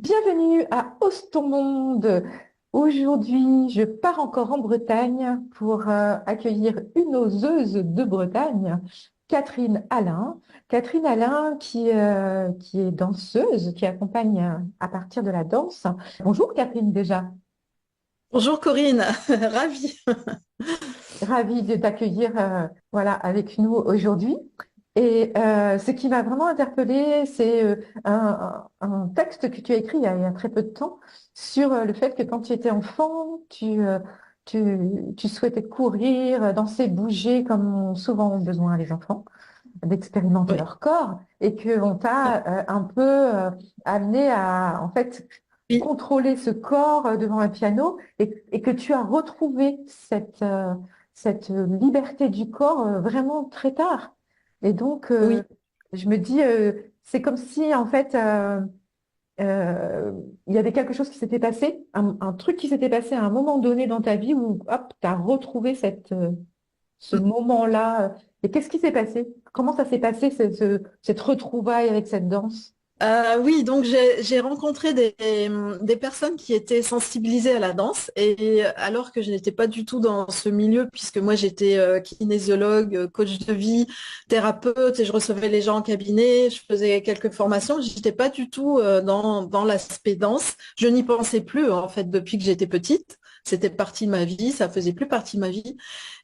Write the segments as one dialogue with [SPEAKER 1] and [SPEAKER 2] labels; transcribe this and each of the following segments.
[SPEAKER 1] Bienvenue à Ose ton monde. Aujourd'hui, je pars encore en Bretagne pour accueillir une oseuse de Bretagne, Catherine Alain. Catherine Alain qui est danseuse, qui accompagne à partir de la danse. Bonjour Catherine déjà,
[SPEAKER 2] Bonjour Corinne, ravie.
[SPEAKER 1] ravie de t'accueillir voilà, avec nous aujourd'hui. Et ce qui m'a vraiment interpellée, c'est un texte que tu as écrit il y a très peu de temps sur le fait que quand tu étais enfant, tu souhaitais courir, danser, bouger comme ont souvent besoin les enfants, d'expérimenter
[SPEAKER 2] Oui,
[SPEAKER 1] leur corps, et qu'on t'a un peu amené à en fait
[SPEAKER 2] oui,
[SPEAKER 1] contrôler ce corps devant un piano et que tu as retrouvé cette liberté du corps vraiment très tard. Et donc,
[SPEAKER 2] oui.
[SPEAKER 1] je me dis, c'est comme si, en fait, euh, il y avait quelque chose qui s'était passé, un truc qui s'était passé à un moment donné dans ta vie où, hop, tu as retrouvé ce moment-là. Et qu'est-ce qui s'est passé? Comment ça s'est passé, cette retrouvaille avec cette danse?
[SPEAKER 2] Oui, donc j'ai rencontré des personnes qui étaient sensibilisées à la danse et alors que je n'étais pas du tout dans ce milieu puisque moi j'étais kinésiologue, coach de vie, thérapeute et je recevais les gens en cabinet, je faisais quelques formations, j'étais pas du tout dans l'aspect danse. Je n'y pensais plus en fait depuis que j'étais petite. C'était partie de ma vie, ça faisait plus partie de ma vie.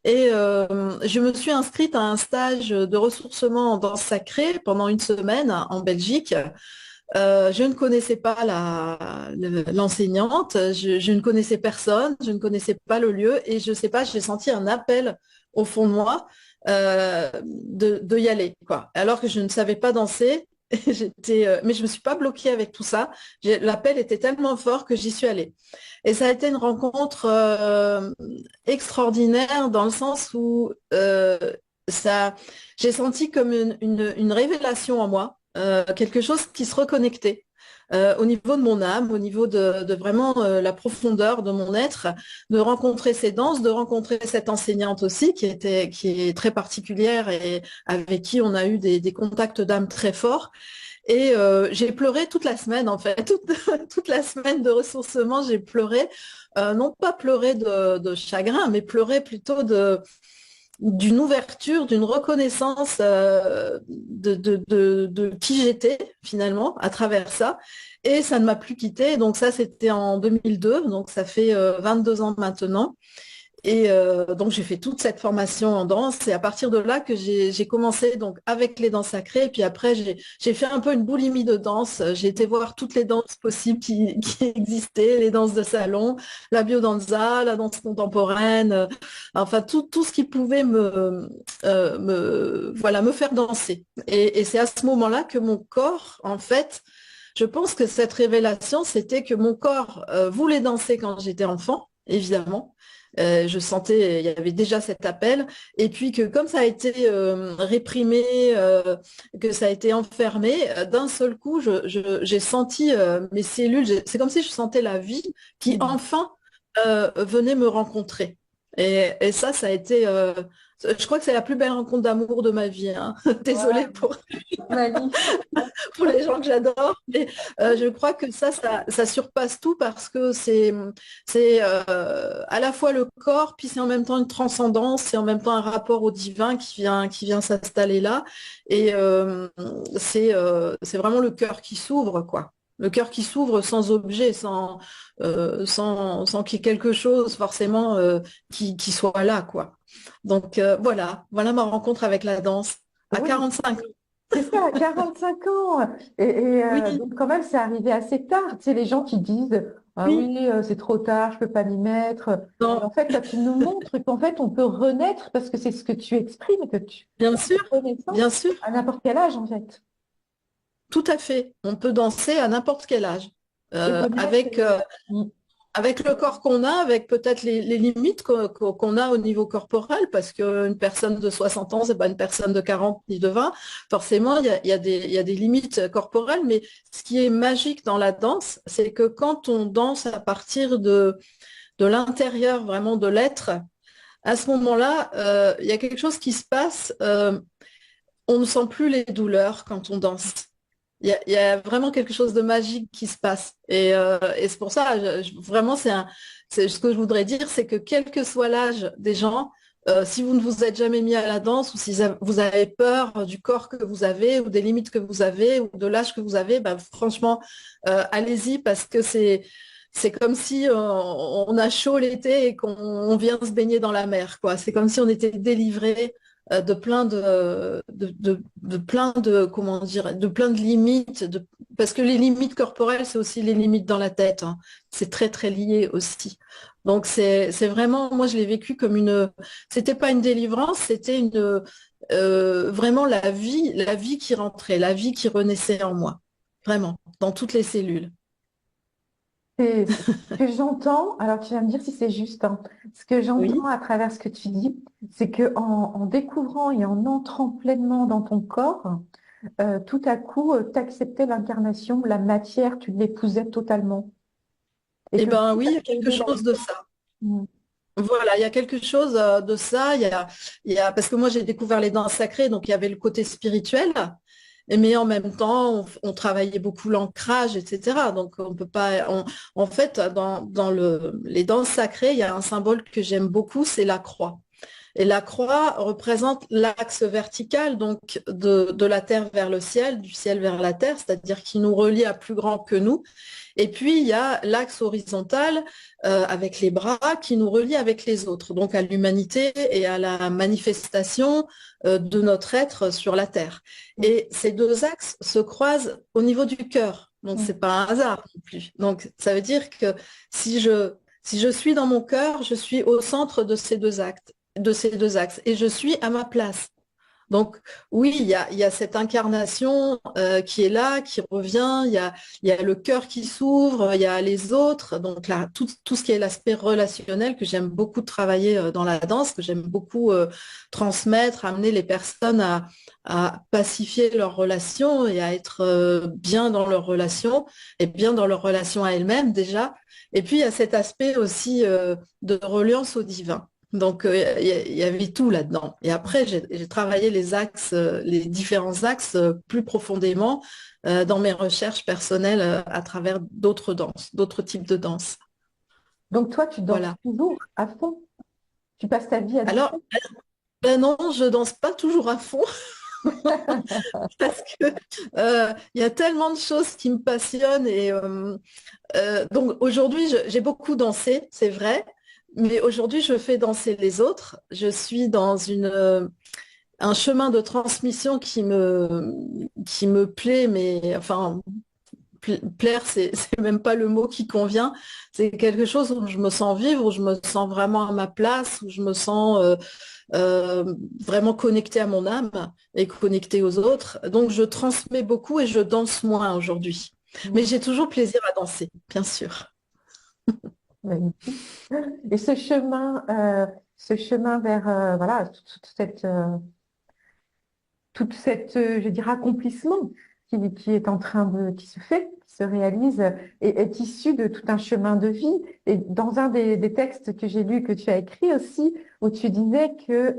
[SPEAKER 2] Et je me suis inscrite à un stage de ressourcement en danse sacrée pendant une semaine en Belgique. Je ne connaissais pas l'enseignante, je ne connaissais personne, je ne connaissais pas le lieu et je sais pas, j'ai senti un appel au fond de moi de y aller, quoi. Alors que je ne savais pas danser, mais je me suis pas bloquée avec tout ça. L'appel était tellement fort que j'y suis allée. Et ça a été une rencontre extraordinaire dans le sens où ça, j'ai senti comme une révélation en moi, quelque chose qui se reconnectait. Au niveau de mon âme, au niveau de vraiment la profondeur de mon être, de rencontrer ces danses, de rencontrer cette enseignante aussi qui est très particulière et avec qui on a eu des contacts d'âme très forts. Et j'ai pleuré toute la semaine, en fait. Toute la semaine de ressourcement, j'ai pleuré. Non pas pleurer de chagrin, mais pleurer plutôt d'une ouverture, d'une reconnaissance de qui j'étais, finalement, à travers ça. Et ça ne m'a plus quittée. Donc ça, c'était en 2002. Donc ça fait 22 ans maintenant. Et donc j'ai fait toute cette formation en danse et à partir de là que j'ai commencé donc avec les danses sacrées et puis après j'ai fait un peu une boulimie de danse. J'ai été voir toutes les danses possibles qui existaient, les danses de salon, la biodanza, la danse contemporaine, enfin tout ce qui pouvait voilà me faire danser. Et c'est à ce moment-là que mon corps en fait je pense que cette révélation, c'était que mon corps voulait danser quand j'étais enfant, évidemment. Je sentais, il y avait déjà cet appel, et puis que comme ça a été réprimé, que ça a été enfermé, d'un seul coup, j'ai senti mes cellules, c'est comme si je sentais la vie qui
[SPEAKER 1] Hmm.
[SPEAKER 2] enfin venait me rencontrer. Et ça a été, je crois que c'est la plus belle rencontre d'amour de ma vie, hein. Désolée
[SPEAKER 1] Waouh,
[SPEAKER 2] pour
[SPEAKER 1] magnifique.
[SPEAKER 2] pour les gens que j'adore, mais je crois que ça surpasse tout parce que c'est à la fois le corps, puis c'est en même temps une transcendance, c'est en même temps un rapport au divin qui vient s'installer là, et c'est vraiment le cœur qui s'ouvre, quoi. Le cœur qui s'ouvre sans objet, sans qu'il y ait quelque chose forcément qui soit là, quoi. Donc voilà ma rencontre avec la danse à
[SPEAKER 1] Oui,
[SPEAKER 2] 45 ans.
[SPEAKER 1] c'est ça, 45 ans.
[SPEAKER 2] Oui,
[SPEAKER 1] Donc, quand même, c'est arrivé assez tard. Tu sais, les gens qui disent, ah
[SPEAKER 2] oui.
[SPEAKER 1] oui, c'est trop tard, je peux pas m'y mettre. Et
[SPEAKER 2] Non,
[SPEAKER 1] en fait, là, tu nous montres qu'en fait, on peut renaître parce que c'est ce que tu exprimes, que tu
[SPEAKER 2] bien
[SPEAKER 1] cette
[SPEAKER 2] sûr, bien
[SPEAKER 1] renaissance
[SPEAKER 2] sûr,
[SPEAKER 1] à n'importe quel âge, en fait.
[SPEAKER 2] tout à fait. On peut danser à n'importe quel âge,
[SPEAKER 1] Et
[SPEAKER 2] euh,
[SPEAKER 1] renaître.
[SPEAKER 2] avec, euh, avec le corps qu'on a, avec peut-être les limites qu'on a au niveau corporel, parce qu'une personne de 60 ans, c'est pas une personne de 40 ni de 20. Forcément, il y a des limites corporelles, mais ce qui est magique dans la danse, c'est que quand on danse à partir de l'intérieur, vraiment de l'être, à ce moment-là, il y a quelque chose qui se passe. On ne sent plus les douleurs quand on danse. il y a vraiment quelque chose de magique qui se passe. Et c'est pour ça, vraiment, c'est ce que je voudrais dire, c'est que quel que soit l'âge des gens, si vous ne vous êtes jamais mis à la danse ou si vous avez peur du corps que vous avez ou des limites que vous avez ou de l'âge que vous avez, bah, franchement, allez-y parce que c'est comme si on a chaud l'été et qu'on vient se baigner dans la mer, quoi. C'est comme si on était délivré de plein de plein de comment dire de plein de limites parce que les limites corporelles c'est aussi les limites dans la tête, hein. C'est très très lié aussi. Donc c'est vraiment moi je l'ai vécu comme une c'était pas une délivrance, c'était une vraiment la vie qui rentrait, la vie qui renaissait en moi, vraiment dans toutes les cellules.
[SPEAKER 1] Ce que j'entends, alors tu vas me dire si c'est juste, hein. Ce que j'entends
[SPEAKER 2] Oui.
[SPEAKER 1] à travers ce que tu dis, c'est que en découvrant et en entrant pleinement dans ton corps, tout à coup, tu acceptais l'incarnation, la matière, tu l'épousais totalement. Et
[SPEAKER 2] Eh
[SPEAKER 1] que
[SPEAKER 2] ben
[SPEAKER 1] tout
[SPEAKER 2] oui, il y a quelque
[SPEAKER 1] accueillait la
[SPEAKER 2] chose
[SPEAKER 1] vie.
[SPEAKER 2] de ça.
[SPEAKER 1] Mm.
[SPEAKER 2] Voilà, il y a quelque chose de ça. Parce que moi j'ai découvert les danses sacrées, donc il y avait le côté spirituel, mais en même temps on travaillait beaucoup l'ancrage, etc. Donc on peut pas. En fait, dans les danses sacrées, il y a un symbole que j'aime beaucoup, c'est la croix. Et la croix représente l'axe vertical, donc de la terre vers le ciel, du ciel vers la terre, c'est-à-dire qui nous relie à plus grand que nous. Et puis, il y a l'axe horizontal avec les bras qui nous relie avec les autres, donc à l'humanité et à la manifestation de notre être sur la Terre.
[SPEAKER 1] Mm.
[SPEAKER 2] Et ces deux axes se croisent au niveau du cœur. Donc,
[SPEAKER 1] Mm.
[SPEAKER 2] c'est pas un hasard non plus. Donc, ça veut dire que si je suis dans mon cœur, je suis au centre de ces deux axes, et je suis à ma place. Donc oui, il y a cette incarnation qui est là, qui revient, il y a le cœur qui s'ouvre, il y a les autres, donc là, tout ce qui est l'aspect relationnel que j'aime beaucoup travailler dans la danse, que j'aime beaucoup transmettre, amener les personnes à pacifier leurs relations et à être bien dans leurs relations et bien dans leur relation à elles-mêmes déjà. Et puis il y a cet aspect aussi de reliance au divin. Donc, il y avait tout là-dedans. Et après, j'ai travaillé les axes, les différents axes plus profondément dans mes recherches personnelles à travers d'autres danses, d'autres types de danses.
[SPEAKER 1] Donc toi, tu danses
[SPEAKER 2] Voilà.
[SPEAKER 1] toujours à fond. Tu passes ta vie à danser.
[SPEAKER 2] Alors, ben non, je danse pas toujours à fond parce que il y a tellement de choses qui me passionnent et donc aujourd'hui, j'ai beaucoup dansé, c'est vrai, mais aujourd'hui, je fais danser les autres. Je suis dans un chemin de transmission qui me plaît, mais enfin, plaire, c'est même pas le mot qui convient. C'est quelque chose où je me sens vivre, où je me sens vraiment à ma place, où je me sens vraiment connectée à mon âme et connectée aux autres. Donc, je transmets beaucoup et je danse moins aujourd'hui. Mais
[SPEAKER 1] Mm.
[SPEAKER 2] j'ai toujours plaisir à danser, bien sûr.
[SPEAKER 1] Magnifique. Et ce chemin vers voilà, je dirais, accomplissement qui est en train qui se fait, qui se réalise, est issu de tout un chemin de vie. Et dans un des textes que j'ai lus, que tu as écrit aussi, où tu disais que,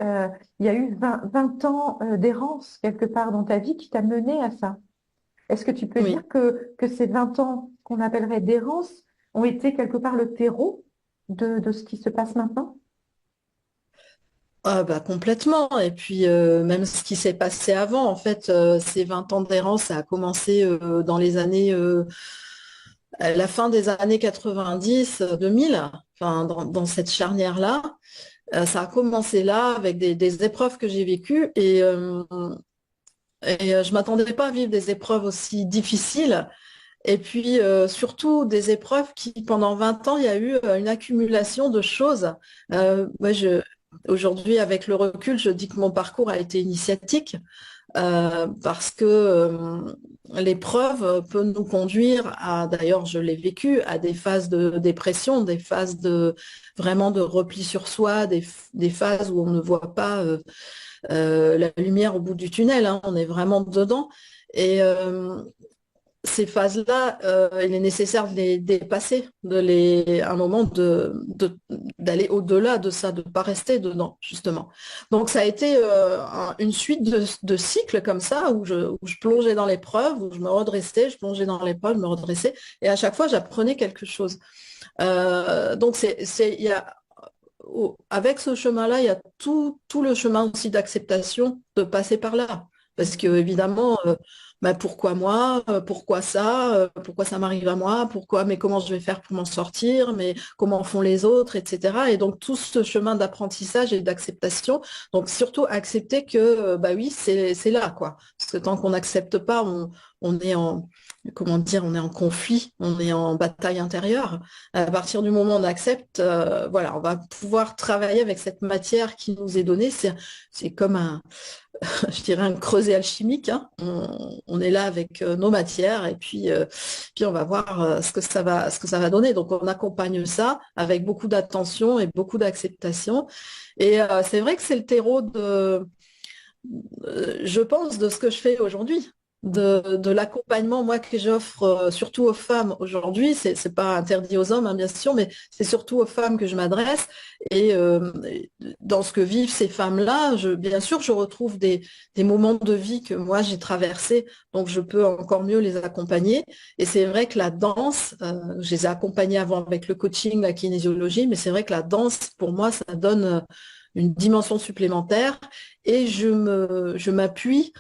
[SPEAKER 1] il y a eu 20 ans d'errance quelque part dans ta vie qui t'a mené à ça. Est-ce que tu peux
[SPEAKER 2] Oui.
[SPEAKER 1] dire que ces 20 ans qu'on appellerait d'errance ont été quelque part le terreau de ce qui se passe maintenant?
[SPEAKER 2] Ah bah complètement. Et puis même ce qui s'est passé avant, en fait, ces 20 ans d'errance, ça a commencé dans les années, à la fin des années 90, 2000, enfin dans cette charnière-là. Ça a commencé là avec des épreuves que j'ai vécues et je m'attendais pas à vivre des épreuves aussi difficiles. Et puis surtout des épreuves qui, pendant 20 ans, il y a eu une accumulation de choses. Moi, aujourd'hui, avec le recul, je dis que mon parcours a été initiatique parce que l'épreuve peut nous conduire à, d'ailleurs, je l'ai vécu, à des phases de dépression, des phases de vraiment de repli sur soi, des phases où on ne voit pas la lumière au bout du tunnel, hein, on est vraiment dedans. Et ces phases-là, il est nécessaire de les dépasser, à un moment d'aller au-delà de ça, de ne pas rester dedans, justement. Donc ça a été une suite de cycles comme ça, où je plongeais dans l'épreuve, où je me redressais, je plongeais dans l'épreuve, je me redressais, et à chaque fois j'apprenais quelque chose. Donc il y a, avec ce chemin-là, il y a tout le chemin aussi d'acceptation de passer par là. Parce que évidemment, bah, pourquoi moi? Pourquoi ça? Pourquoi ça m'arrive à moi? Pourquoi? Mais comment je vais faire pour m'en sortir? Mais comment font les autres, etc. Et donc tout ce chemin d'apprentissage et d'acceptation. Donc surtout accepter que bah oui, c'est là, quoi. Parce que tant qu'on n'accepte pas, on est en comment dire, on est en conflit, on est en bataille intérieure. À partir du moment où on accepte, voilà, on va pouvoir travailler avec cette matière qui nous est donnée. C'est comme je dirais un creuset alchimique, hein. On est là avec nos matières et puis on va voir ce que ça va donner. Donc on accompagne ça avec beaucoup d'attention et beaucoup d'acceptation. Et c'est vrai que c'est le terreau je pense, de ce que je fais aujourd'hui, de l'accompagnement, moi, que j'offre surtout aux femmes aujourd'hui. C'est pas interdit aux hommes, hein, bien sûr, mais c'est surtout aux femmes que je m'adresse. Et dans ce que vivent ces femmes-là, bien sûr, je retrouve des moments de vie que moi, j'ai traversés, donc je peux encore mieux les accompagner. Et c'est vrai que la danse, je les ai accompagnées avant avec le coaching, la kinésiologie, mais c'est vrai que la danse, pour moi, ça donne une dimension supplémentaire et je m'appuie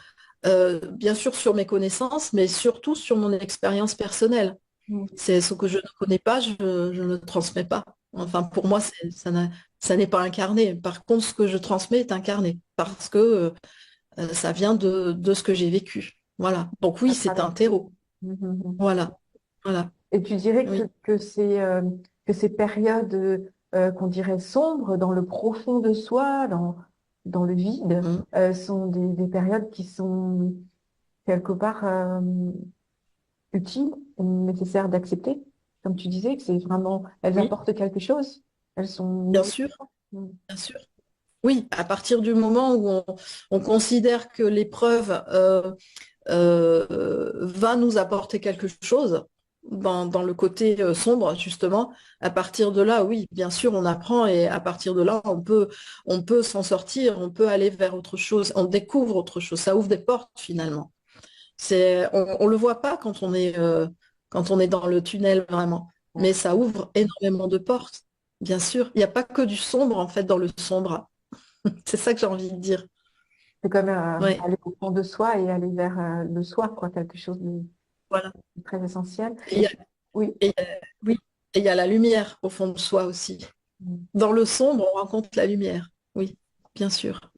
[SPEAKER 2] bien sûr sur mes connaissances, mais surtout sur mon expérience personnelle.
[SPEAKER 1] Mm.
[SPEAKER 2] C'est ce que je ne connais pas, je ne transmets pas. Enfin, pour moi, ça n'est pas incarné. Par contre, ce que je transmets est incarné parce que ça vient de ce que j'ai vécu. Voilà. Donc oui,
[SPEAKER 1] À
[SPEAKER 2] c'est
[SPEAKER 1] travers.
[SPEAKER 2] un terreau.
[SPEAKER 1] Mhm.
[SPEAKER 2] Voilà. Voilà.
[SPEAKER 1] Et tu dirais
[SPEAKER 2] Oui.
[SPEAKER 1] que ces périodes qu'on dirait sombres dans le profond de soi, dans le vide,
[SPEAKER 2] Mm.
[SPEAKER 1] sont des périodes qui sont quelque part utiles et nécessaires d'accepter. Comme tu disais, que c'est vraiment, elles
[SPEAKER 2] Oui,
[SPEAKER 1] apportent quelque chose. Elles sont
[SPEAKER 2] bien
[SPEAKER 1] nourrissantes.
[SPEAKER 2] sûr. Bien sûr. Oui, à partir du moment où on considère que l'épreuve va nous apporter quelque chose dans le côté sombre, justement, à partir de là, oui, bien sûr, on apprend et à partir de là, on peut s'en sortir, on peut aller vers autre chose, on découvre autre chose, ça ouvre des portes finalement. On le voit pas quand on est dans le tunnel vraiment, mais ça ouvre énormément de portes, bien sûr. Il n'y a pas que du sombre en fait dans le sombre. C'est ça que j'ai envie de dire.
[SPEAKER 1] C'est comme
[SPEAKER 2] Ouais,
[SPEAKER 1] aller au fond de soi et aller vers le soi, quoi, quelque chose
[SPEAKER 2] voilà.
[SPEAKER 1] de très essentiel.
[SPEAKER 2] Et il
[SPEAKER 1] Et
[SPEAKER 2] y a,
[SPEAKER 1] oui.
[SPEAKER 2] et il y a- oui, et il y a la lumière au fond de soi aussi. Dans le sombre, on rencontre la lumière. Oui, bien sûr.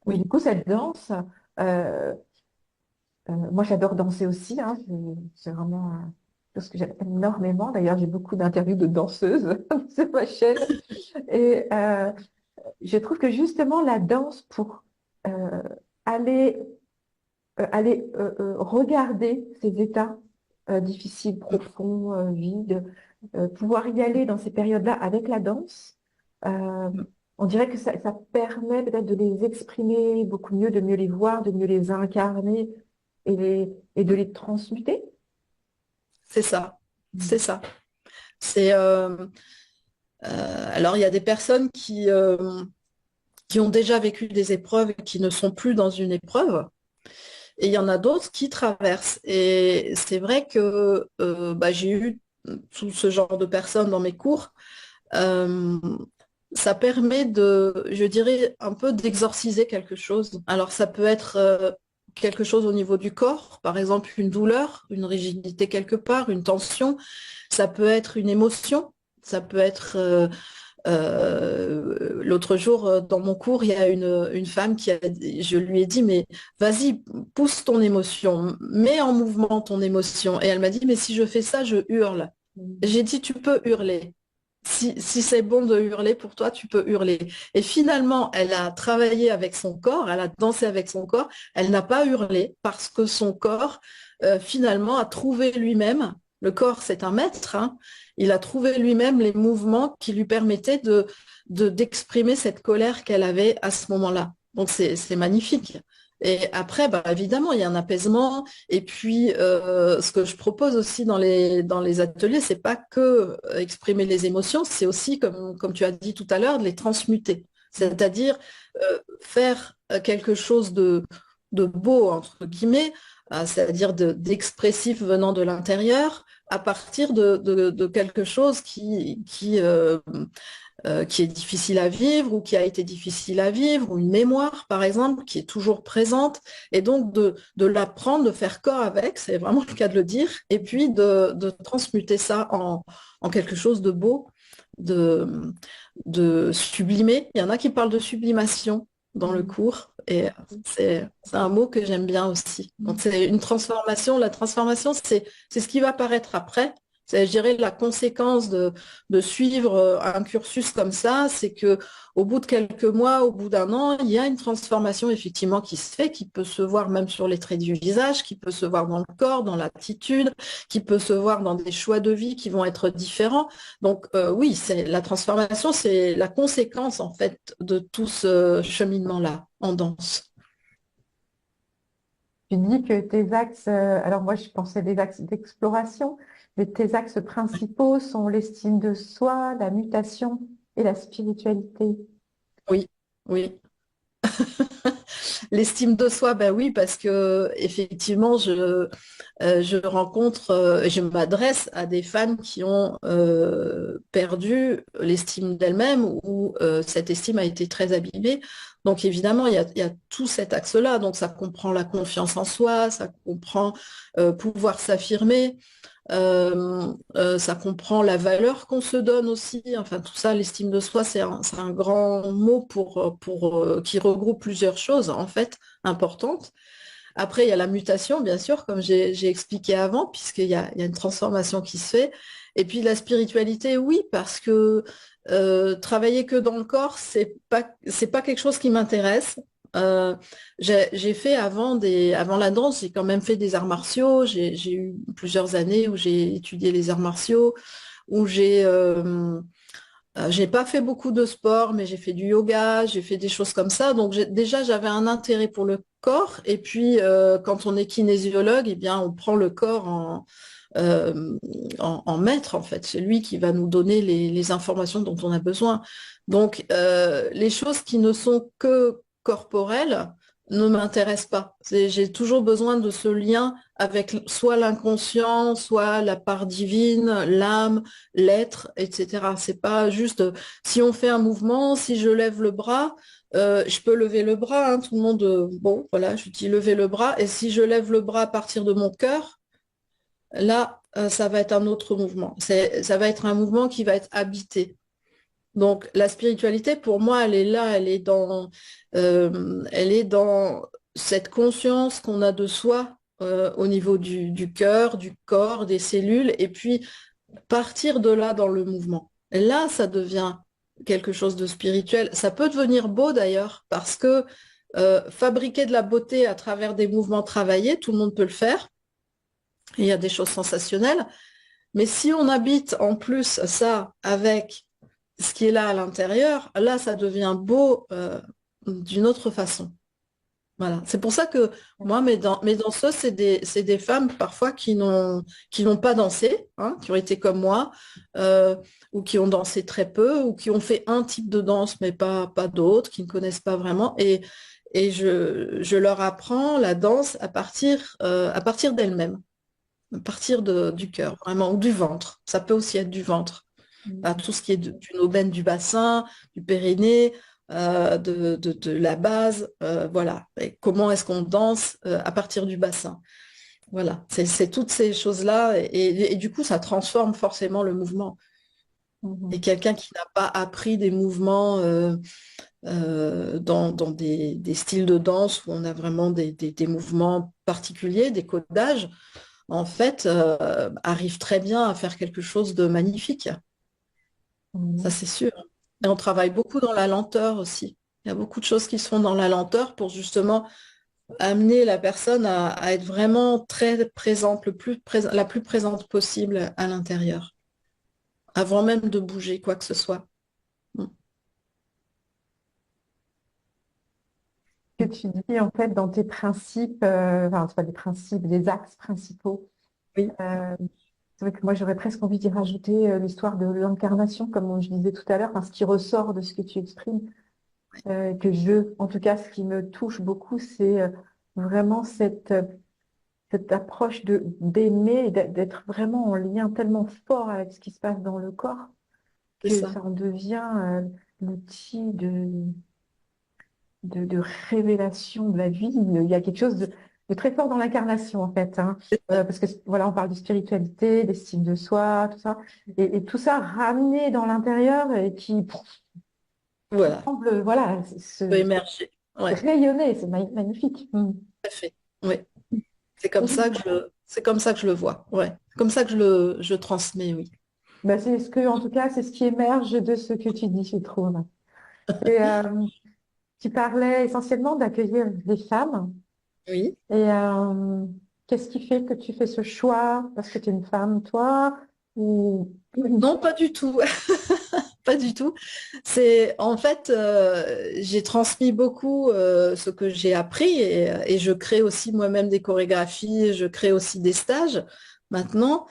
[SPEAKER 1] Mais
[SPEAKER 2] Oui.
[SPEAKER 1] du coup, cette danse, euh, moi j'adore danser aussi, hein, c'est vraiment chose que j'aime énormément. D'ailleurs, j'ai beaucoup d'interviews de danseuses sur ma chaîne. Et je trouve que justement la danse pour euh, aller, regarder ces états difficiles, profonds, vides, pouvoir y aller dans ces périodes-là avec la danse, euh, on dirait que ça permet peut-être de les exprimer beaucoup mieux, de mieux les voir, de mieux les incarner et de les transmuter.
[SPEAKER 2] C'est ça.
[SPEAKER 1] Mm.
[SPEAKER 2] C'est ça. C'est alors il y a des personnes qui ont déjà vécu des épreuves et qui ne sont plus dans une épreuve. Et il y en a d'autres qui traversent. Et c'est vrai que bah, j'ai eu tout ce genre de personnes dans mes cours. Euh, Ça permet je dirais, un peu d'exorciser quelque chose. Alors ça peut être quelque chose au niveau du corps, par exemple une douleur, une rigidité quelque part, une tension. Ça peut être une émotion. Ça peut être l'autre jour, dans mon cours, il y a une femme je lui ai dit, mais vas-y, pousse ton émotion, mets en mouvement ton émotion. Et elle m'a dit, mais si je fais ça, je hurle.
[SPEAKER 1] Mm.
[SPEAKER 2] J'ai dit, tu peux hurler. Si c'est bon de hurler pour toi, tu peux hurler. Et finalement, elle a travaillé avec son corps, elle a dansé avec son corps, elle n'a pas hurlé parce que son corps, finalement, a trouvé lui-même, le corps c'est un maître, hein, il a trouvé lui-même les mouvements qui lui permettaient d'exprimer cette colère qu'elle avait à ce moment-là. Donc c'est magnifique. Et après, bah, évidemment, il y a un apaisement. Et puis, ce que je propose aussi dans les ateliers, c'est pas que exprimer les émotions, c'est aussi, comme tu as dit tout à l'heure, de les transmuter. C'est-à-dire faire quelque chose de beau, entre guillemets, c'est-à-dire d'expressif venant de l'intérieur, à partir de quelque chose qui est difficile à vivre ou qui a été difficile à vivre, ou une mémoire, par exemple, qui est toujours présente, et donc de l'apprendre, de faire corps avec, c'est vraiment le cas de le dire, et puis de transmuter ça en quelque chose de beau, de, de sublimé. Il y en a qui parlent de sublimation dans le
[SPEAKER 1] Mhm.
[SPEAKER 2] cours, et c'est un mot que j'aime bien aussi. Donc c'est une transformation. La transformation, c'est ce qui va apparaître après. C'est, je dirais, la conséquence de suivre un cursus comme ça, c'est que au bout de quelques mois, au bout d'un an, il y a une transformation effectivement qui se fait, qui peut se voir même sur les traits du visage, qui peut se voir dans le corps, dans l'attitude, qui peut se voir dans des choix de vie qui vont être différents. Donc oui, c'est la transformation, c'est la conséquence en fait de tout ce cheminement-là en danse.
[SPEAKER 1] Tu dis que tes axes, alors moi je pensais des axes d'exploration, mais tes axes principaux sont l'estime de soi, la mutation et la spiritualité.
[SPEAKER 2] Oui, oui. L'estime de soi, ben oui, parce que effectivement, je rencontre, je m'adresse à des femmes qui ont perdu l'estime d'elles-mêmes ou cette estime a été très abîmée. Donc évidemment, il y a tout cet axe-là. Donc ça comprend la confiance en soi, ça comprend pouvoir s'affirmer. Ça comprend la valeur qu'on se donne aussi. Enfin, tout ça, l'estime de soi, c'est un grand mot qui regroupe plusieurs choses, en fait, importantes. Après, il y a la mutation, bien sûr, comme j'ai expliqué avant, il y a une transformation qui se fait. Et puis la spiritualité, oui, parce que travailler que dans le corps, c'est pas quelque chose qui m'intéresse. Euh, j'ai fait avant la danse, j'ai quand même fait des arts martiaux. J'ai eu plusieurs années où j'ai étudié les arts martiaux, où j'ai pas fait beaucoup de sport, mais j'ai fait du yoga, j'ai fait des choses comme ça. Donc déjà, j'avais un intérêt pour le corps. Et puis, quand on est kinésiologue, eh bien, on prend le corps euh, en maître, en fait. C'est lui qui va nous donner les informations dont on a besoin. Donc, les choses qui ne sont que corporelles ne m'intéressent pas. J'ai toujours besoin de ce lien avec soit l'inconscient, soit la part divine, l'âme, l'être, etc. C'est pas juste si on fait un mouvement, si je lève le bras, je peux lever le bras, hein, tout le monde, bon, voilà, je dis lever le bras, et si je lève le bras à partir de mon cœur, là, ça va être un autre mouvement. Ça va être un mouvement qui va être habité. Donc, la spiritualité, pour moi, elle est là, elle est dans cette conscience qu'on a de soi au niveau du cœur, du corps, des cellules, et puis partir de là dans le mouvement. Et là, ça devient quelque chose de spirituel. Ça peut devenir beau d'ailleurs, parce que fabriquer de la beauté à travers des mouvements travaillés, tout le monde peut le faire. Il y a des choses sensationnelles. Mais si on habite en plus ça avec ce qui est là à l'intérieur, là, ça devient beau d'une autre façon. Voilà. C'est pour ça que moi, mes danseuses, c'est des femmes parfois qui n'ont pas dansé, hein, qui ont été comme moi, euh, ou qui ont dansé très peu, ou qui ont fait un type de danse, mais pas d'autres, qui ne connaissent pas vraiment. Et je leur apprends la danse à partir d'elles-mêmes, à partir du cœur, vraiment, ou du ventre. Ça peut aussi être du ventre à
[SPEAKER 1] Mhm.
[SPEAKER 2] tout ce qui est d'une aubaine du bassin, du périnée, de la base, voilà. Et comment est-ce qu'on danse à partir du bassin? Voilà, c'est toutes ces choses-là, et du coup, ça transforme forcément le mouvement. Et
[SPEAKER 1] Mhm.
[SPEAKER 2] quelqu'un qui n'a pas appris des mouvements dans des styles de danse où on a vraiment des mouvements particuliers, des codages, en fait, arrive très bien à faire quelque chose de magnifique. Ça,
[SPEAKER 1] Mhm.
[SPEAKER 2] c'est sûr. Et on travaille beaucoup dans la lenteur aussi. Il y a beaucoup de choses qui se font dans la lenteur pour justement amener la personne à être vraiment très présente, la plus présente possible à l'intérieur, avant même de bouger quoi que ce soit. Mm.
[SPEAKER 1] que tu dis en fait dans tes principes, enfin, c'est pas des principes, des axes principaux.
[SPEAKER 2] Oui,
[SPEAKER 1] Euh, c'est vrai que moi j'aurais presque envie d'y rajouter l'histoire de l'incarnation, comme je disais tout à l'heure, enfin, ce qui ressort de ce que tu exprimes, en tout cas, ce qui me touche beaucoup, c'est vraiment cette approche d'aimer, et d'être vraiment en lien tellement fort avec ce qui se passe dans le corps
[SPEAKER 2] c'est
[SPEAKER 1] que
[SPEAKER 2] ça.
[SPEAKER 1] ça en devient l'outil de révélation de la vie. Il y a quelque chose de très fort dans l'incarnation, en fait, hein. Parce que voilà, on parle de spiritualité, d'estime de soi, tout ça, et tout ça ramené dans l'intérieur et qui
[SPEAKER 2] Voilà,
[SPEAKER 1] semble, voilà,
[SPEAKER 2] peut émerger. Ouais, tout
[SPEAKER 1] rayonner, c'est magnifique. Mm.
[SPEAKER 2] à fait. Oui,
[SPEAKER 1] Et
[SPEAKER 2] c'est comme ça que je le vois. Ouais, comme ça que je transmets, oui.
[SPEAKER 1] bah, en tout cas, c'est ce qui émerge de ce que tu dis, je trouve. Et tu parlais essentiellement d'accueillir des femmes.
[SPEAKER 2] Oui.
[SPEAKER 1] Et qu'est-ce qui fait que tu fais ce choix? Parce que tu es une femme, toi? Ou...
[SPEAKER 2] Non, pas du tout. Pas du tout. C'est en fait, j'ai transmis beaucoup ce que j'ai appris et je crée aussi moi-même des chorégraphies, je crée aussi des stages maintenant.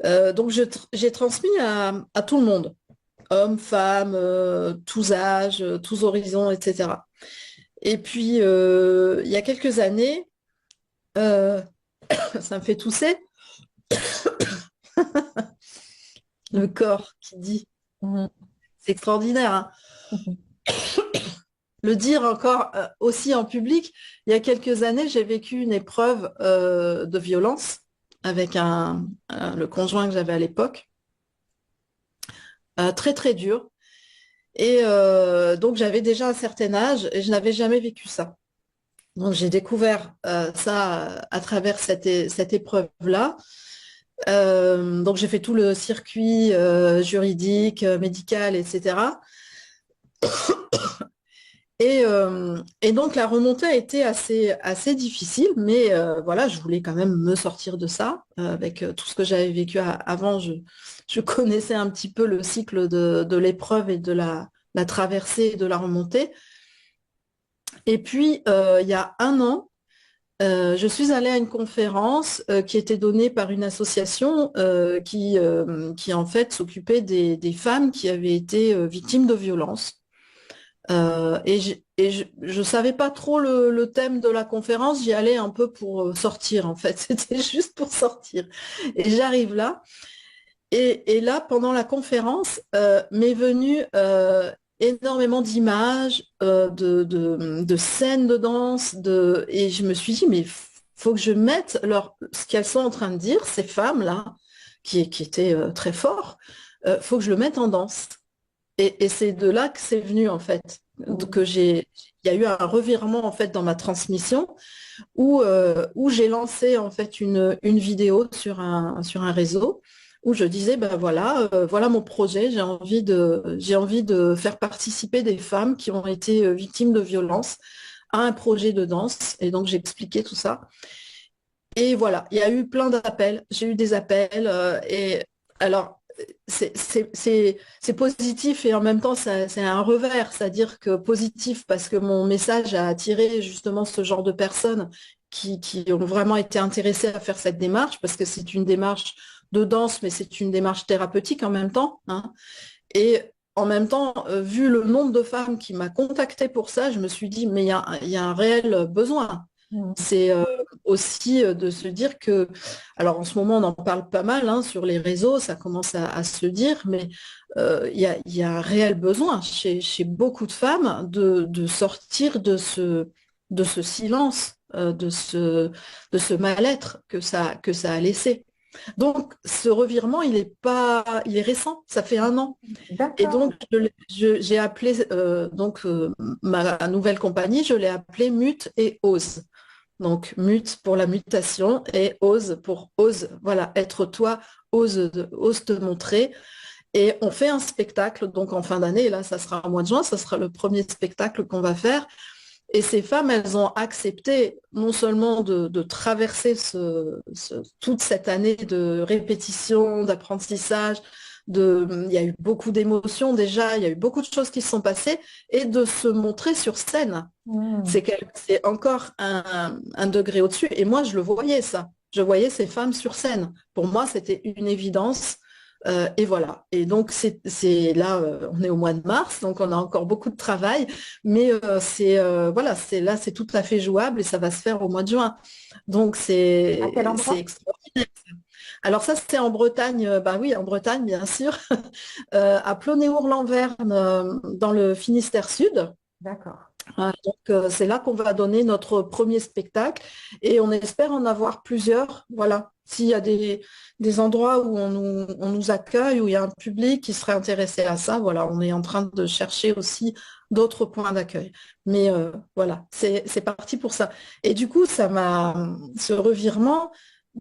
[SPEAKER 2] Donc j'ai transmis à tout le monde, hommes, femmes, tous âges, tous horizons, etc. Et puis il y a quelques années, euh, ça me fait tousser, le corps qui dit,
[SPEAKER 1] Mhm.
[SPEAKER 2] c'est extraordinaire, hein. Le dire encore aussi en public. Il y a quelques années, j'ai vécu une épreuve de violence avec le conjoint que j'avais à l'époque, très très dur. Et donc j'avais déjà un certain âge et je n'avais jamais vécu ça. Donc j'ai découvert ça à travers cette épreuve-là. Donc j'ai fait tout le circuit juridique, médical, etc. Et donc la remontée a été assez difficile, mais voilà, je voulais quand même me sortir de ça. Avec tout ce que j'avais vécu avant, je connaissais un petit peu le cycle de l'épreuve et de la traversée et de la remontée. Et puis, il y a un an, je suis allée à une conférence qui était donnée par une association qui en fait s'occupait des femmes qui avaient été victimes de violences. Je savais pas trop le thème de la conférence, j'y allais un peu pour sortir en fait, c'était juste pour sortir. Et j'arrive là, et là, pendant la conférence, m'est venu énormément d'images, de scènes de danse, et je me suis dit, mais faut que je mette ce qu'elles sont en train de dire, ces femmes-là, qui étaient très forts, faut que je le mette en danse. Et c'est de là que c'est venu en fait,
[SPEAKER 1] Mhm.
[SPEAKER 2] il y a eu un revirement en fait dans ma transmission où j'ai lancé en fait une vidéo sur un réseau où je disais ben voilà, voilà mon projet, j'ai envie de faire participer des femmes qui ont été victimes de violences à un projet de danse et donc j'ai expliqué tout ça. Et voilà, il y a eu plein d'appels, j'ai eu des appels et alors c'est positif et en même temps c'est un revers, c'est-à-dire que positif parce que mon message a attiré justement ce genre de personnes qui ont vraiment été intéressées à faire cette démarche parce que c'est une démarche de danse mais c'est une démarche thérapeutique en même temps, hein. Et en même temps, vu le nombre de femmes qui m'a contactée pour ça, je me suis dit mais il y a un réel besoin.
[SPEAKER 1] Mhm.
[SPEAKER 2] C'est aussi de se dire que, alors en ce moment on en parle pas mal hein, sur les réseaux, ça commence à se dire, mais il y a un réel besoin chez beaucoup de femmes de sortir de ce silence, de ce mal-être que ça a laissé. Donc ce revirement, il est récent, ça fait un an. Et
[SPEAKER 1] D'accord.
[SPEAKER 2] donc j'ai appelé ma nouvelle compagnie, je l'ai appelée Mute et Ose. Donc, mute pour la mutation et ose pour ose, voilà, être toi, ose te montrer. Et on fait un spectacle, donc en fin d'année, et là, ça sera au mois de juin, ça sera le premier spectacle qu'on va faire. Et ces femmes, elles ont accepté non seulement de traverser toute cette année de répétition, d'apprentissage, il y a eu beaucoup d'émotions déjà, il y a eu beaucoup de choses qui se sont passées, et de se montrer sur scène.
[SPEAKER 1] Mm.
[SPEAKER 2] C'est encore un degré au-dessus. Et moi, je le voyais, ça. Je voyais ces femmes sur scène. Pour moi, c'était une évidence. Et voilà. Et donc, c'est là, on est au mois de mars, donc on a encore beaucoup de travail. Mais voilà, là, c'est tout à fait jouable et ça va se faire au mois de juin. Donc,
[SPEAKER 1] À quel
[SPEAKER 2] c'est
[SPEAKER 1] endroit?
[SPEAKER 2] extraordinaire. Alors ça, c'est en Bretagne, bah oui, en Bretagne, bien sûr, à Plonéour-Lanverne, dans le Finistère Sud.
[SPEAKER 1] D'accord.
[SPEAKER 2] Donc, c'est là qu'on va donner notre premier spectacle et on espère en avoir plusieurs. Voilà. S'il y a des endroits où on nous accueille, où il y a un public qui serait intéressé à ça, voilà, on est en train de chercher aussi d'autres points d'accueil. Mais voilà, c'est parti pour ça. Et du coup, ce revirement,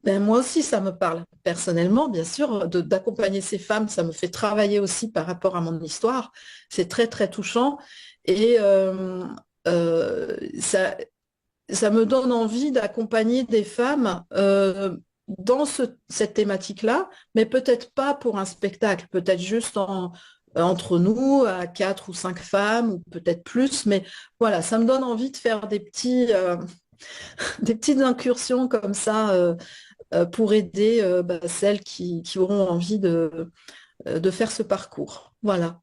[SPEAKER 2] ben, moi aussi, ça me parle personnellement, bien sûr, d'accompagner ces femmes, ça me fait travailler aussi par rapport à mon histoire. C'est très, très touchant. Et euh, ça, ça me donne envie d'accompagner des femmes dans cette thématique-là, mais peut-être pas pour un spectacle, peut-être juste entre nous, à 4 ou 5 femmes, ou peut-être plus, mais voilà, ça me donne envie de faire des petites incursions comme ça pour aider bah, celles qui auront envie de faire ce parcours. Voilà.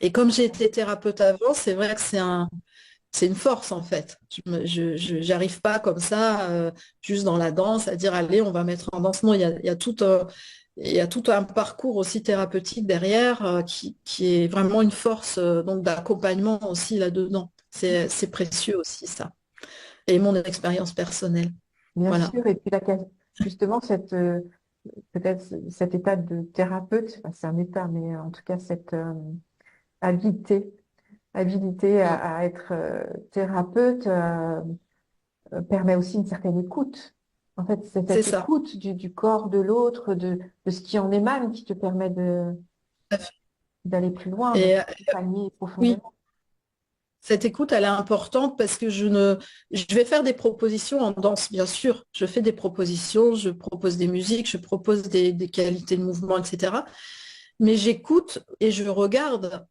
[SPEAKER 2] Et comme j'ai été thérapeute avant, c'est vrai que c'est une force en fait. J'arrive pas comme ça, juste dans la danse, à dire allez, on va mettre en danse. Non, il y a tout un parcours aussi thérapeutique derrière qui est vraiment une force donc d'accompagnement aussi là-dedans. C'est précieux aussi ça. Et mon expérience personnelle.
[SPEAKER 1] Bien
[SPEAKER 2] Voilà.
[SPEAKER 1] sûr. Et puis justement, peut-être cet état de thérapeute, enfin, c'est un état, mais en tout cas, cette habilité, habilité
[SPEAKER 2] Mm.
[SPEAKER 1] à être thérapeute permet aussi une certaine écoute. En fait, c'est
[SPEAKER 2] C'est
[SPEAKER 1] cette
[SPEAKER 2] ça.
[SPEAKER 1] écoute du corps de l'autre, de ce qui en émane, qui te permet d'aller plus loin, de
[SPEAKER 2] Et
[SPEAKER 1] t'accompagner
[SPEAKER 2] oui.
[SPEAKER 1] profondément.
[SPEAKER 2] Cette écoute, elle est importante parce que je vais faire des propositions en danse, bien sûr. Je fais des propositions, je propose des musiques, je propose des qualités de mouvement, etc. Mais j'écoute et je regarde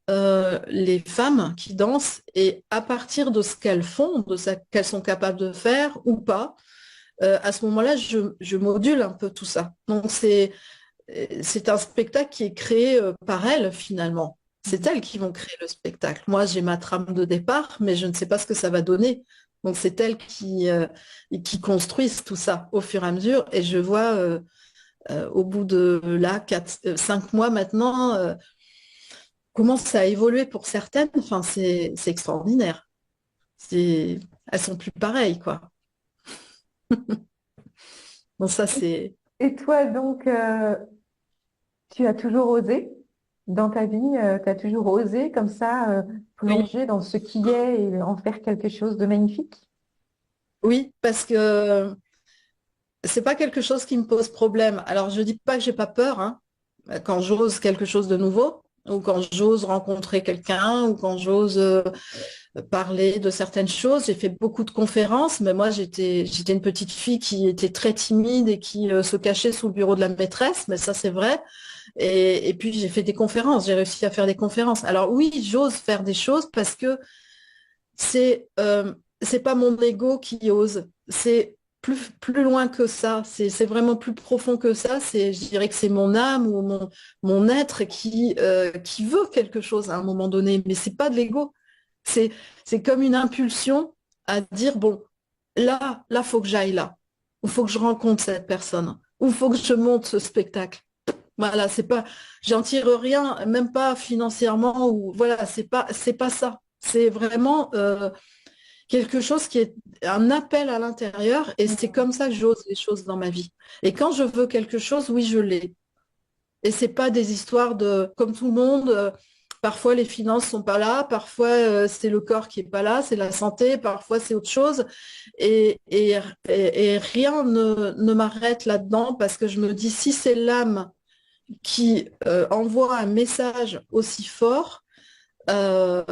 [SPEAKER 2] les femmes qui dansent et à partir de ce qu'elles font, de ce qu'elles sont capables de faire ou pas, à ce moment-là, je module un peu tout ça. Donc c'est un spectacle qui est créé par elles finalement. C'est
[SPEAKER 1] Mhm.
[SPEAKER 2] elles qui vont créer le spectacle. Moi, j'ai ma trame de départ, mais je ne sais pas ce que ça va donner. Donc c'est elles qui construisent tout ça au fur et à mesure. Et je vois au bout de là, 5 mois maintenant, comment ça a évolué pour certaines. Enfin, c'est extraordinaire. Elles sont plus pareilles, quoi. Bon, ça, c'est...
[SPEAKER 1] Et toi, donc, tu as toujours osé dans ta vie, tu as toujours osé comme ça
[SPEAKER 2] Oui,
[SPEAKER 1] plonger dans ce qui est et en faire quelque chose de magnifique.
[SPEAKER 2] oui, parce que c'est pas quelque chose qui me pose problème. Alors, je dis pas que j'ai pas peur, hein, quand j'ose quelque chose de nouveau, ou quand j'ose rencontrer quelqu'un, ou quand j'ose parler de certaines choses. J'ai fait beaucoup de conférences, mais moi, j'étais une petite fille qui était très timide et qui se cachait sous le bureau de la maîtresse, mais ça, c'est vrai. Et puis, j'ai fait des conférences, j'ai réussi à faire des conférences. Alors oui, j'ose faire des choses parce que c'est pas mon ego qui ose, c'est plus loin que ça, c'est vraiment plus profond que ça, je dirais que c'est mon âme ou mon être qui veut quelque chose à un moment donné, mais c'est pas de l'ego, c'est, c'est comme une impulsion à dire, bon, là, faut que j'aille là, ou faut que je rencontre cette personne, ou faut que je monte ce spectacle. Voilà, c'est pas, j'en tire rien, même pas financièrement, ou voilà, c'est pas ça. C'est vraiment quelque chose qui est un appel à l'intérieur et c'est
[SPEAKER 1] Mhm.
[SPEAKER 2] comme ça que j'ose les choses dans ma vie. Et quand je veux quelque chose, oui, je l'ai. Et c'est pas des histoires de, comme tout le monde, parfois les finances sont pas là, parfois c'est le corps qui est pas là, c'est la santé, parfois c'est autre chose. Et rien ne m'arrête là-dedans parce que je me dis, si c'est l'âme qui envoie un message aussi fort, euh,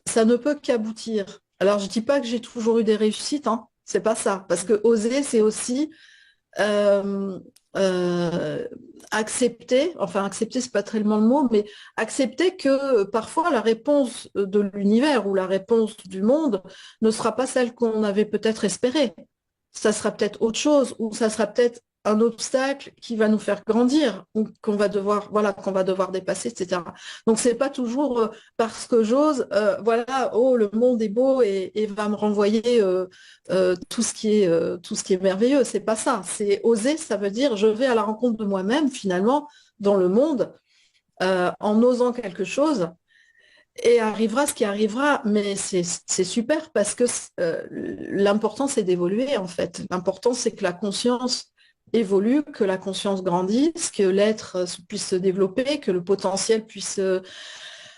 [SPEAKER 2] ça ne peut qu'aboutir. Alors, je dis pas que j'ai toujours eu des réussites, hein, c'est pas ça. Parce que oser, c'est aussi euh, euh, accepter, enfin accepter, c'est pas tellement le mot, mais accepter que parfois la réponse de l'univers ou la réponse du monde ne sera pas celle qu'on avait peut-être espérée. Ça sera peut-être autre chose, ou ça sera peut-être un obstacle qui va nous faire grandir, ou qu'on va devoir, voilà, qu'on va devoir dépasser, etc. Donc c'est pas toujours parce que j'ose, voilà, oh le monde est beau et va me renvoyer tout ce qui est merveilleux. C'est pas ça. C'est oser, ça veut dire je vais à la rencontre de moi-même finalement dans le monde en osant quelque chose et arrivera ce qui arrivera. Mais c'est super parce que l'important c'est d'évoluer en fait. L'important c'est que la conscience évolue, que la conscience grandisse, que l'être puisse se développer, que le potentiel puisse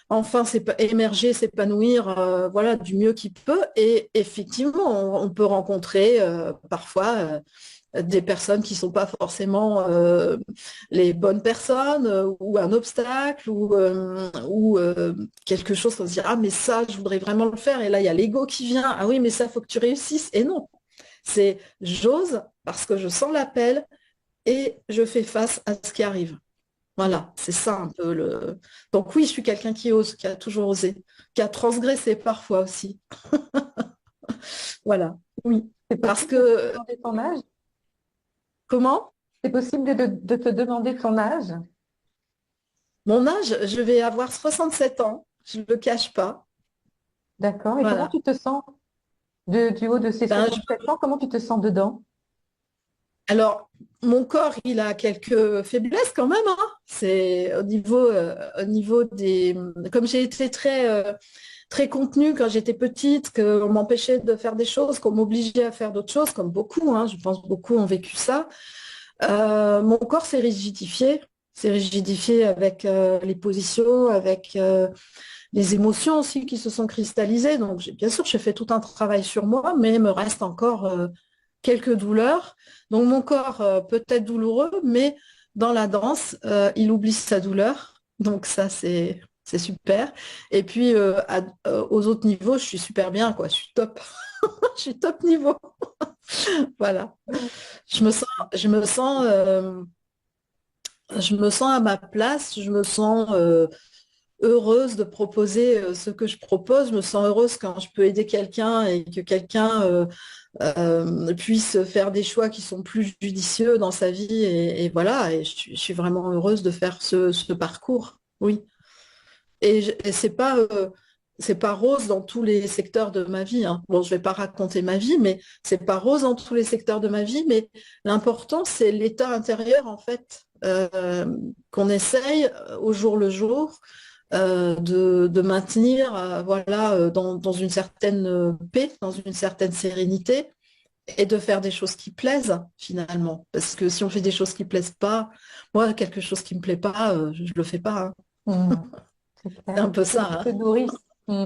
[SPEAKER 2] enfin émerger, s'épanouir, voilà, du mieux qu'il peut. Et effectivement, on peut rencontrer parfois des personnes qui ne sont pas forcément les bonnes personnes ou un obstacle ou quelque chose qu'on se dit, ah mais ça, je voudrais vraiment le faire. Et là, il y a l'ego qui vient. Ah oui, mais ça, il faut que tu réussisses. Et non, c'est j'ose parce que je sens l'appel et je fais face à ce qui arrive. Voilà, c'est ça un peu le. Donc oui, je suis quelqu'un qui ose, qui a toujours osé, qui a transgressé parfois aussi. Voilà, oui.
[SPEAKER 1] C'est
[SPEAKER 2] Parce
[SPEAKER 1] possible de te
[SPEAKER 2] que,
[SPEAKER 1] demander ton âge?
[SPEAKER 2] comment?
[SPEAKER 1] C'est possible de te demander ton âge?
[SPEAKER 2] Mon âge, je vais avoir 67 ans, je ne le cache pas.
[SPEAKER 1] D'accord. Et comment
[SPEAKER 2] Voilà.
[SPEAKER 1] tu te sens du haut de ces
[SPEAKER 2] Ben,
[SPEAKER 1] 67 ans? Comment tu te sens dedans?
[SPEAKER 2] alors, mon corps, il a quelques faiblesses quand même, hein. C'est au niveau des. Comme j'ai été très contenue quand j'étais petite, qu'on m'empêchait de faire des choses, qu'on m'obligeait à faire d'autres choses, comme beaucoup, hein, je pense beaucoup ont vécu ça. Mon corps s'est rigidifié avec les positions, avec les émotions aussi qui se sont cristallisées. Donc, bien sûr, j'ai fait tout un travail sur moi, mais il me reste encore quelques douleurs. Donc, mon corps peut être douloureux, mais dans la danse, il oublie sa douleur. Donc, ça, c'est super. Et puis, aux autres niveaux, je suis super bien, quoi. Je suis top. Je suis top niveau. Voilà. Je me sens à ma place. Je me sens heureuse de proposer ce que je propose. Je me sens heureuse quand je peux aider quelqu'un et que quelqu'un puisse faire des choix qui sont plus judicieux dans sa vie. Et voilà, et je suis vraiment heureuse de faire ce parcours. Oui. Et c'est pas rose dans tous les secteurs de ma vie, hein. Bon, je vais pas raconter ma vie, mais c'est pas rose dans tous les secteurs de ma vie. Mais l'important, c'est l'état intérieur, en fait, qu'on essaye au jour le jour de maintenir voilà, dans une certaine paix, dans une certaine sérénité, et de faire des choses qui plaisent finalement. Parce que si on fait des choses qui plaisent pas, moi, quelque chose qui me plaît pas, je le fais pas, hein.
[SPEAKER 1] Hmm, c'est
[SPEAKER 2] C'est
[SPEAKER 1] clair.
[SPEAKER 2] un peu
[SPEAKER 1] Qui
[SPEAKER 2] ça,
[SPEAKER 1] te
[SPEAKER 2] hein.
[SPEAKER 1] nourrissent. Hmm.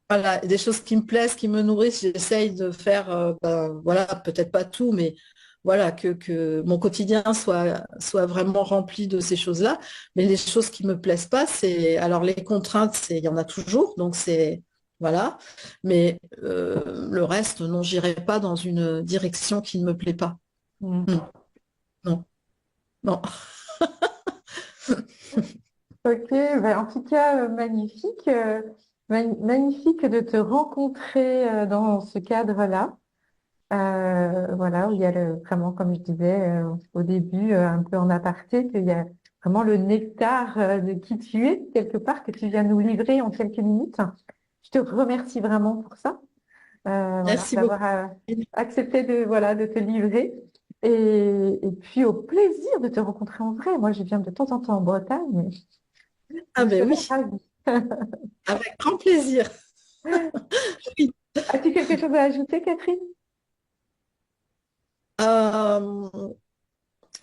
[SPEAKER 2] Voilà, des choses qui me plaisent, qui me nourrissent, j'essaye de faire, ben, voilà, peut-être pas tout, mais voilà, que mon quotidien soit vraiment rempli de ces choses-là. Mais les choses qui me plaisent pas, alors les contraintes, il y en a toujours, donc voilà. Mais le reste, non, j'irai pas dans une direction qui ne me plaît pas.
[SPEAKER 1] Hmm.
[SPEAKER 2] Non, non, non.
[SPEAKER 1] Ok, ben, en tout cas, magnifique, magnifique de te rencontrer dans ce cadre-là. Voilà, où il y a vraiment, comme je disais au début, un peu en aparté, qu'il y a vraiment le nectar de qui tu es, quelque part, que tu viens nous livrer en quelques minutes. Je te remercie vraiment pour ça, voilà,
[SPEAKER 2] Merci beaucoup.
[SPEAKER 1] d'avoir accepté voilà, de te livrer. Et puis au plaisir de te rencontrer en vrai. Moi, je viens de temps en temps en Bretagne.
[SPEAKER 2] Ah
[SPEAKER 1] Je
[SPEAKER 2] ben
[SPEAKER 1] serais
[SPEAKER 2] oui,
[SPEAKER 1] ravie.
[SPEAKER 2] avec grand plaisir. Oui.
[SPEAKER 1] As-tu quelque chose à ajouter, Catherine?
[SPEAKER 2] Euh,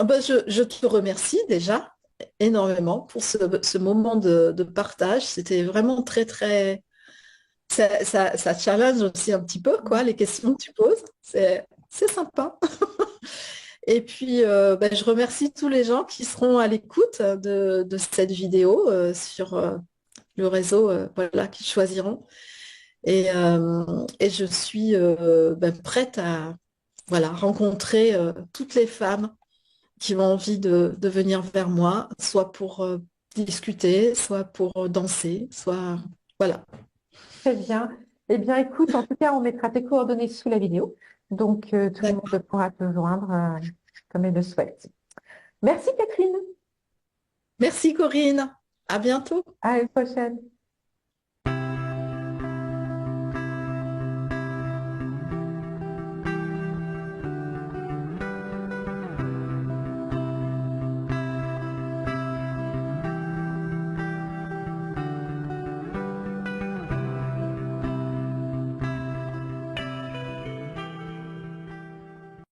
[SPEAKER 2] ben, je te remercie déjà énormément pour ce moment de partage. C'était vraiment très, très. Ça challenge aussi un petit peu, quoi, les questions que tu poses. C'est sympa. Et puis, ben, je remercie tous les gens qui seront à l'écoute de cette vidéo sur le réseau, voilà, qu'ils choisiront. Et je suis ben, prête à voilà, rencontrer toutes les femmes qui ont envie de venir vers moi, soit pour discuter, soit pour danser, soit voilà.
[SPEAKER 1] Très bien. Eh bien, écoute, en tout cas, on mettra tes coordonnées sous la vidéo. Donc, tout le monde
[SPEAKER 2] D'accord.
[SPEAKER 1] pourra te joindre comme il le souhaite. Merci, Catherine.
[SPEAKER 2] Merci Corinne. À bientôt.
[SPEAKER 1] À une prochaine.